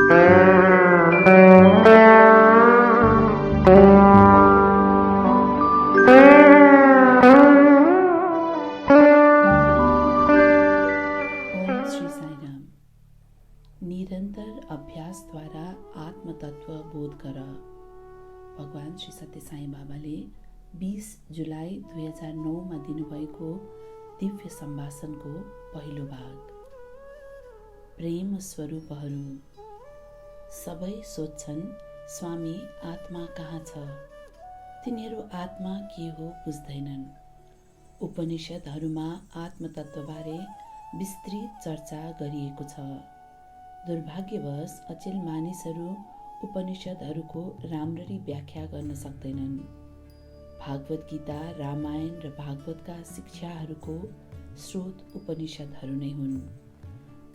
श्री साईराम। निरन्तर अभ्यासद्वारा आत्मतत्व बोध गर। भगवान श्री सत्य साई बाबाले 20 जुलाई 2009 दिनुभएको दिव्य सम्भाषणको पहिलो भाग। प्रेम स्वरूपहरू सबै सोध्छन्, स्वामी आत्मा कहाँ छ? तिनीहरू आत्मा के हो बुझ्दैनन्। उपनिषदहरूमा आत्मतत्वबारे विस्तृत चर्चा गरिएको छ। दुर्भाग्यवश अचेल मानिसहरू उपनिषदहरूको राम्ररी व्याख्या गर्न सक्दैनन्। भागवत गीता, रामायण र भागवतका शिक्षाहरूको स्रोत उपनिषदहरू नै हुन्।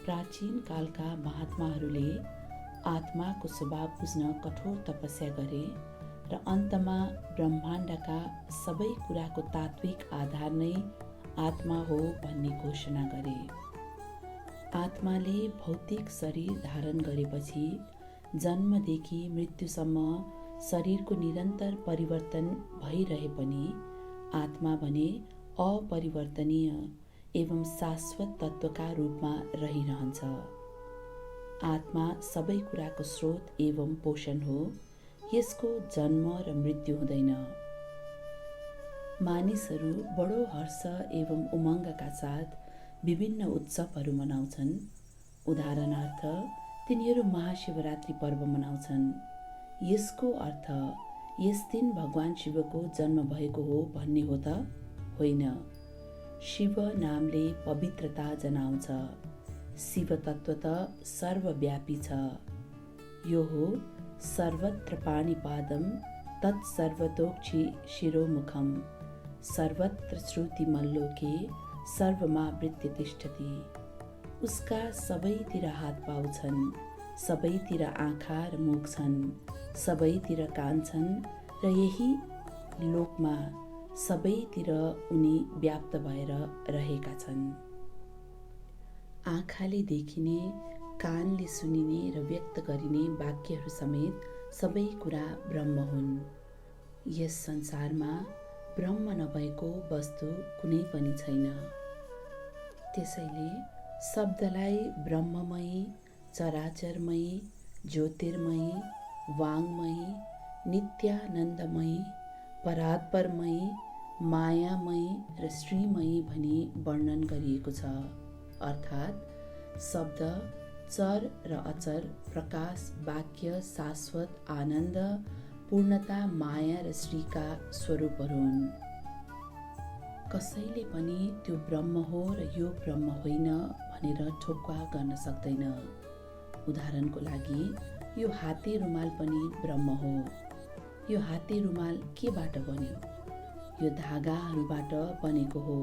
प्राचीन कालका महात्माहरूले आत्माको स्वभाव बुझ्न कठोर तपस्या गरे र अन्तमा ब्रह्माण्डका सबै कुराको तात्विक आधार नै आत्मा हो भन्ने घोषणा गरे। आत्माले भौतिक शरीर धारण गरेपछि जन्मदेखि मृत्युसम्म शरीरको निरन्तर परिवर्तन भइरहे पनि आत्मा भने अपरिवर्तनीय एवं शाश्वत तत्त्वका रूपमा रहिरहन्छ। आत्मा सबै कुराको स्रोत एवं पोषण हो। यसको जन्म र मृत्यु हुँदैन। मानिसहरू बडो हर्ष एवं उमङ्गका साथ विभिन्न उत्सवहरू मनाउँछन्। उदाहरणार्थ तिनीहरू महाशिवरात्रि पर्व मनाउँछन्। यसको अर्थ यस दिन भगवान शिवको जन्म भएको हो भन्ने हो त होइन। शिव नामले पवित्रता जनाउँछ। शिव तत्त्व त सर्वव्यापी छ। यो हो सर्वत्र पाणिपादं तत्सर्वतोक्षि शिरोमुखम सर्वत्र श्रुतिमल्लोके सर्वमावृत्य तिष्ठति। उसका सबैतिर हात पाउ छन्, सबैतिर आँखा र मुख छन्, सबैतिर कान छन् र यही लोकमा सबैतिर उनी व्याप्त भएर रहेका छन्। आँखाले देखिने, कानले सुनिने र व्यक्त गरिने वाक्यहरू समेत सबै कुरा ब्रह्म हुन्। यस संसारमा ब्रह्म नभएको वस्तु कुनै पनि छैन। त्यसैले शब्दलाई ब्रह्ममयी, चराचरमयी, ज्योतिर्मयी, वाङ्मयी, नित्यानन्दमयी, परात्परमयी, मायामयी र श्रीमयी भनी वर्णन गरिएको छ। अर्थात् शब्द चर र अचर, प्रकाश, वाक्य, शाश्वत, आनन्द, पूर्णता, माया र श्रीका स्वरूपहरू हुन्। कसैले पनि त्यो ब्रह्म हो र यो ब्रह्म होइन भनेर ठोक्वा गर्न सक्दैन। उदाहरणको लागि यो हाते रुमाल पनि ब्रह्म हो। यो हाते रुमाल केबाट बन्यो? यो धागाहरूबाट बनेको हो।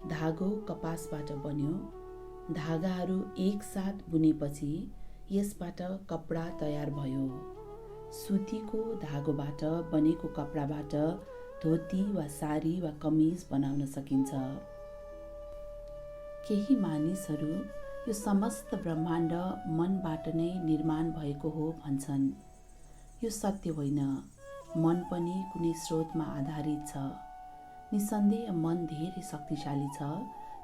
धागो कपासबाट बन्यो। धागाहरू एकसाथ बुनेपछि यसबाट कपडा तयार भयो। सुतीको धागोबाट बनेको कपडाबाट धोती वा साडी वा कमिज बनाउन सकिन्छ। केही मानिसहरू यो समस्त ब्रह्माण्ड मनबाट नै निर्माण भएको हो भन्छन्। यो सत्य होइन। मन पनि कुनै स्रोतमा आधारित छ। निसन्देह मन धेरै शक्तिशाली छ,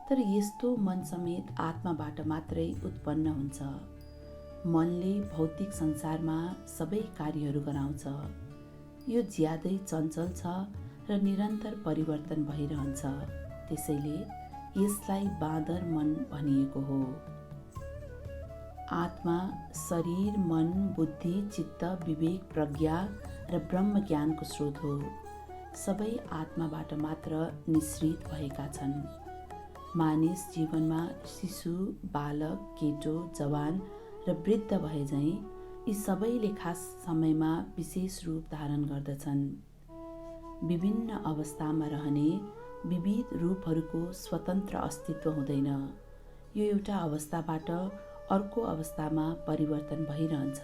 तर यस्तो मन समेत आत्माबाट मात्रै उत्पन्न हुन्छ। मनले भौतिक संसारमा सबै कार्यहरू गराउँछ। यो ज्यादै चञ्चल छ र निरन्तर परिवर्तन भइरहन्छ। त्यसैले यसलाई बाँदर मन भनिएको हो। आत्मा शरीर, मन, बुद्धि, चित्त, विवेक, प्रज्ञा र ब्रह्म ज्ञानको स्रोत हो। सबै आत्माबाट मात्र निश्रित भएका छन्। मानिस जीवनमा शिशु, बालक, केटो, जवान र वृद्ध भए झैँ यी सबैले खास समयमा विशेष रूप धारण गर्दछन्। विभिन्न अवस्थामा रहने विविध रूपहरूको स्वतन्त्र अस्तित्व हुँदैन। यो एउटा अवस्थाबाट अर्को अवस्थामा परिवर्तन भइरहन्छ।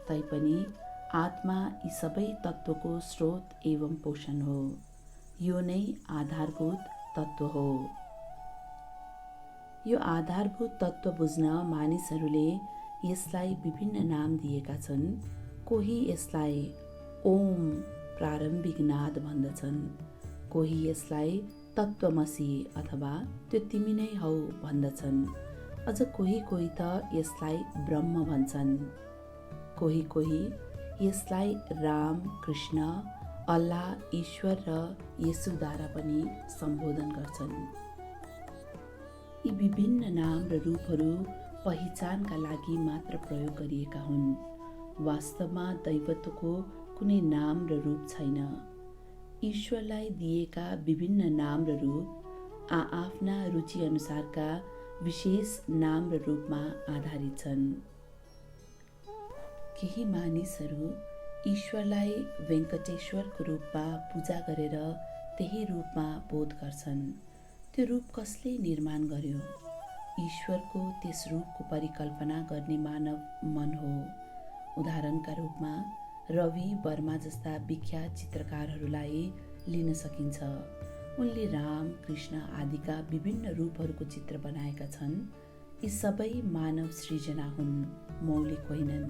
तैपनि आत्मा यी सबै तत्त्वको स्रोत एवं पोषण हो। यो नै आधारभूत तत्त्व हो। यो आधारभूत तत्त्व बुझ्न मानिसहरूले यसलाई विभिन्न नाम दिएका छन्। कोही यसलाई ओम प्रारम्भिक नाद भन्दछन्, कोही यसलाई तत्त्वमसी अथवा त्यो तिमी नै हौ भन्दछन्। अझ कोही कोही त यसलाई ब्रह्म भन्छन्। कोही कोही यसलाई राम, कृष्ण, अल्लाह, ईश्वर र येशूद्वारा पनि सम्बोधन गर्छन्। यी विभिन्न नाम र रूपहरू पहिचानका लागि मात्र प्रयोग गरिएका हुन्। वास्तवमा दैवत्वको कुनै नाम र रूप छैन। ईश्वरलाई दिएका विभिन्न नाम र रूप आआफ्ना रुचि अनुसारका विशेष नाम र रूपमा आधारित छन्। केही मानिसहरू ईश्वरलाई वेङ्कटेश्वरको रूपमा पूजा गरेर त्यही रूपमा बोध गर्छन्। त्यो रूप कसले निर्माण गर्यो? ईश्वरको त्यस रूपको परिकल्पना गर्ने मानव मन हो। उदाहरणका रूपमा रवि वर्मा जस्ता विख्यात चित्रकारहरूलाई लिन सकिन्छ। उनले राम, कृष्ण आदिका विभिन्न रूपहरूको चित्र बनाएका छन्। यी सबै मानव सृजना हुन्, मौलिक होइनन्।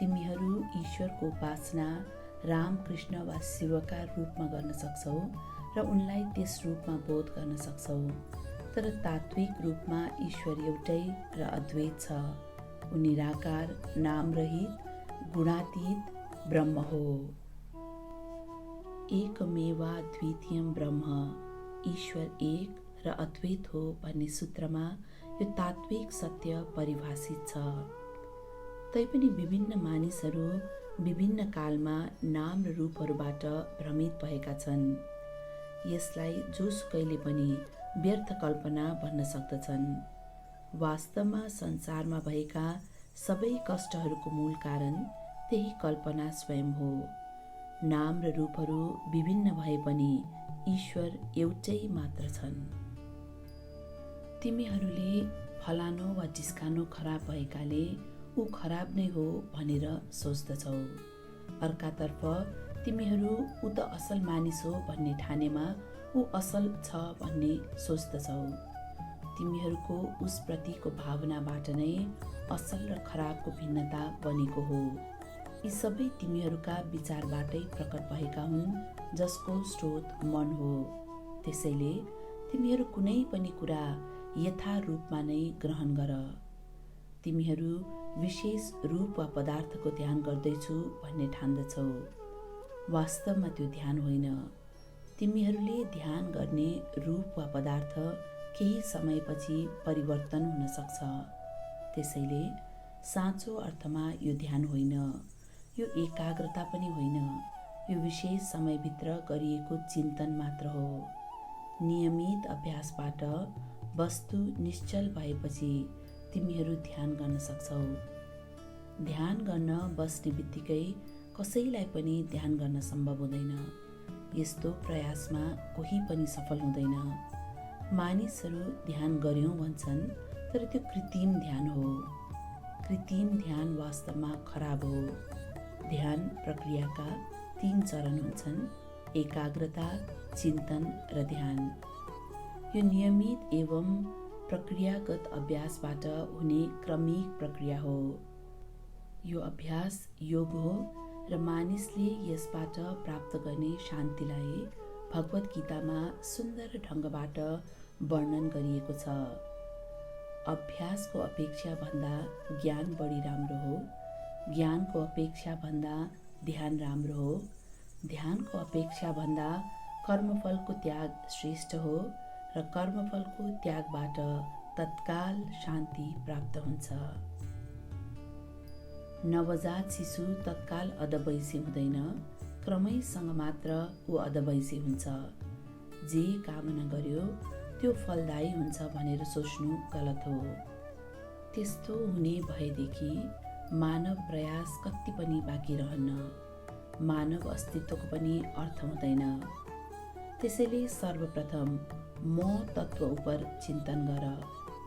तिमीहरू ईश्वरको उपासना राम, कृष्ण वा शिवका रूपमा गर्न सक्छौ र उनलाई त्यस रूपमा बोध गर्न सक्छौ। तर तात्विक रूपमा ईश्वर एउटै र अद्वैत छ। ऊ निराकार, नामरहित, गुणातीत ब्रह्म हो। एकमेवा द्वितीयम ब्रह्म, ईश्वर एक र अद्वैत हो भन्ने सूत्रमा यो तात्विक सत्य परिभाषित छ। तैपनि विभिन्न मानिसहरू विभिन्न कालमा नाम र रूपहरूबाट भ्रमित भएका छन्। यसलाई जोसुकैले पनि व्यर्थ कल्पना भन्न सक्दछन्। वास्तवमा संसारमा भएका सबै कष्टहरूको मूल कारण त्यही कल्पना स्वयं हो। नाम र रूपहरू विभिन्न भए पनि ईश्वर एउटै मात्र छन्। तिमीहरूले फलानो वा ढिस्कानो खराब भएकाले ऊ खराब नै हो भनेर सोच्दछौ। अर्कातर्फ तिमीहरू ऊ त असल मानिस हो भन्ने ठानेमा ऊ असल छ भन्ने सोच्दछौ। तिमीहरूको उसप्रतिको भावनाबाट नै असल र खराबको भिन्नता बनेको हो। यी सबै तिमीहरूका विचारबाटै प्रकट भएका हुन्, जसको स्रोत मन हो। त्यसैले तिमीहरू कुनै पनि कुरा यथारूपमा नै ग्रहण गर। तिमीहरू विशेष रूप वा पदार्थको ध्यान गर्दैछु भन्ने ठान्दछौ। वास्तवमा त्यो ध्यान होइन। तिमीहरूले ध्यान गर्ने रूप वा पदार्थ केही समयपछि परिवर्तन हुन सक्छ। त्यसैले साँचो अर्थमा यो ध्यान होइन, यो एकाग्रता पनि होइन। यो विशेष समयभित्र गरिएको चिन्तन मात्र हो। नियमित अभ्यासबाट वस्तु निश्चल भएपछि तिमीहरू ध्यान गर्न सक्छौ। ध्यान गर्न बस्ने बित्तिकै कसैलाई पनि ध्यान गर्न सम्भव हुँदैन। यस्तो प्रयासमा कोही पनि सफल हुँदैन। मानिसहरू ध्यान गर्यौँ भन्छन्, तर त्यो कृत्रिम ध्यान हो। कृत्रिम ध्यान वास्तवमा खराब हो। ध्यान प्रक्रियाका 3 चरण हुन्छन्: एकाग्रता, चिन्तन र ध्यान। यो नियमित एवं प्रक्रियागत अभ्यासबाट हुने क्रमिक प्रक्रिया हो। यो अभ्यास योग हो र मानिसले यसबाट प्राप्त गर्ने शान्तिलाई भगवत गीतामा सुन्दर ढङ्गबाट वर्णन गरिएको छ। अभ्यासको अपेक्षा भन्दा ज्ञान बढी राम्रो हो। ज्ञानको अपेक्षा भन्दा ध्यान राम्रो हो। ध्यानको अपेक्षा भन्दा कर्मफलको त्याग श्रेष्ठ हो र कर्मफलको त्यागबाट तत्काल शान्ति प्राप्त हुन्छ। नवजात शिशु तत्काल अधबैँसी हुँदैन, क्रमैसँग मात्र ऊ अधबैँसी हुन्छ। जे कामना गर्यो त्यो फलदायी हुन्छ भनेर सोच्नु गलत हो। त्यस्तो हुने भएदेखि मानव प्रयास कति पनि बाँकी रहन्न। मानव अस्तित्वको पनि अर्थ हुँदैन। त्यसैले सर्वप्रथम म तत्त्व उपर चिन्तन गर।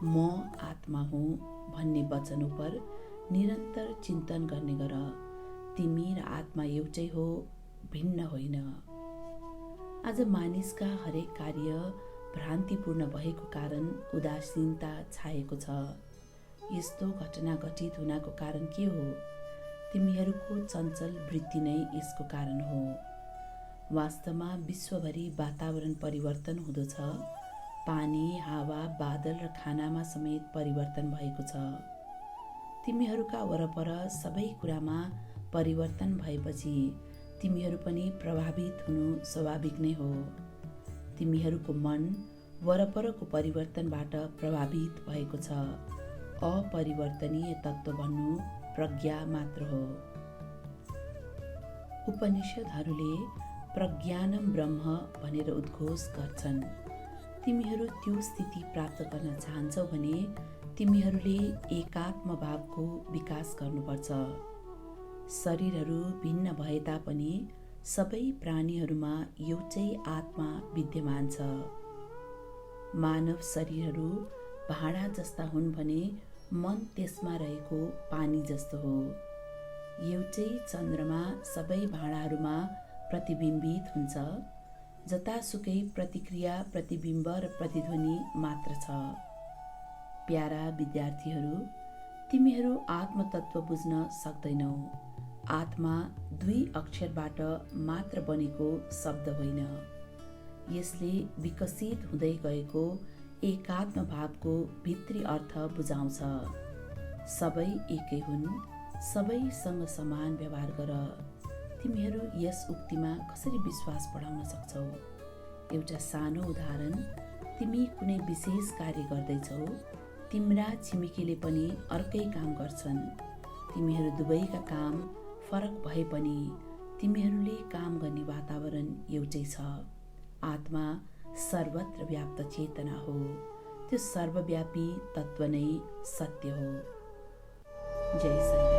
म आत्मा हुँ भन्ने वचन उपर निरन्तर चिन्तन गर्ने गर। तिमी र आत्मा एउटै हो, भिन्न होइन। आज मानिसका हरेक कार्य भ्रान्तिपूर्ण भएको कारण उदासीनता छाएको छ। यस्तो घटना घटित हुनको कारण के हो? तिमीहरूको चञ्चल वृत्ति नै यसको कारण हो। वास्तवमा विश्वभरि वातावरण परिवर्तन हुँदछ। पानी, हावा, बादल र खानामा समेत परिवर्तन भएको छ। तिमीहरूका वरपर सबै कुरामा परिवर्तन भएपछि तिमीहरू पनि प्रभावित हुनु स्वाभाविक नै हो। तिमीहरूको मन वरपरको परिवर्तनबाट प्रभावित भएको छ। अपरिवर्तनीय तत्त्व भन्नु प्रज्ञा मात्र हो। उपनिषदहरूले प्रज्ञानम ब्रह्म भनेर उद्घोष गर्छन्। तिमीहरू त्यो स्थिति प्राप्त गर्न चाहन्छौ भने तिमीहरूले एकात्म भावको विकास गर्नुपर्छ। शरीरहरू भिन्न भए तापनि सबै प्राणीहरूमा एउटै आत्मा विद्यमान छ। मानव शरीरहरू भाँडा जस्ता हुन् भने मन त्यसमा रहेको पानी जस्तो हो। एउटै चन्द्रमा सबै भाँडाहरूमा प्रतिबिम्बित हुन्छ। जतासुकै प्रतिक्रिया, प्रतिबिम्ब र प्रतिध्वनि मात्र छ। प्यारा विद्यार्थीहरू, तिमीहरू आत्मतत्त्व बुझ्न सक्दैनौ। आत्मा 2 अक्षरबाट मात्र बनेको शब्द होइन। यसले विकसित हुँदै गएको एकात्म भावको भित्री अर्थ बुझाउँछ। सबै एकै हुन्, सबैसँग समान व्यवहार गर। तिमीहरू यस उक्तिमा कसरी विश्वास बढाउन सक्छौ? एउटा सानो उदाहरण, तिमी कुनै विशेष कार्य गर्दैछौ, तिम्रा छिमेकीले पनि अर्कै काम गर्छन्। तिमीहरू दुवैका काम फरक भए पनि तिमीहरूले काम गर्ने वातावरण एउटै छ। आत्मा सर्वत्र व्याप्त चेतना हो। त्यो सर्वव्यापी तत्त्व नै सत्य हो। जय साई।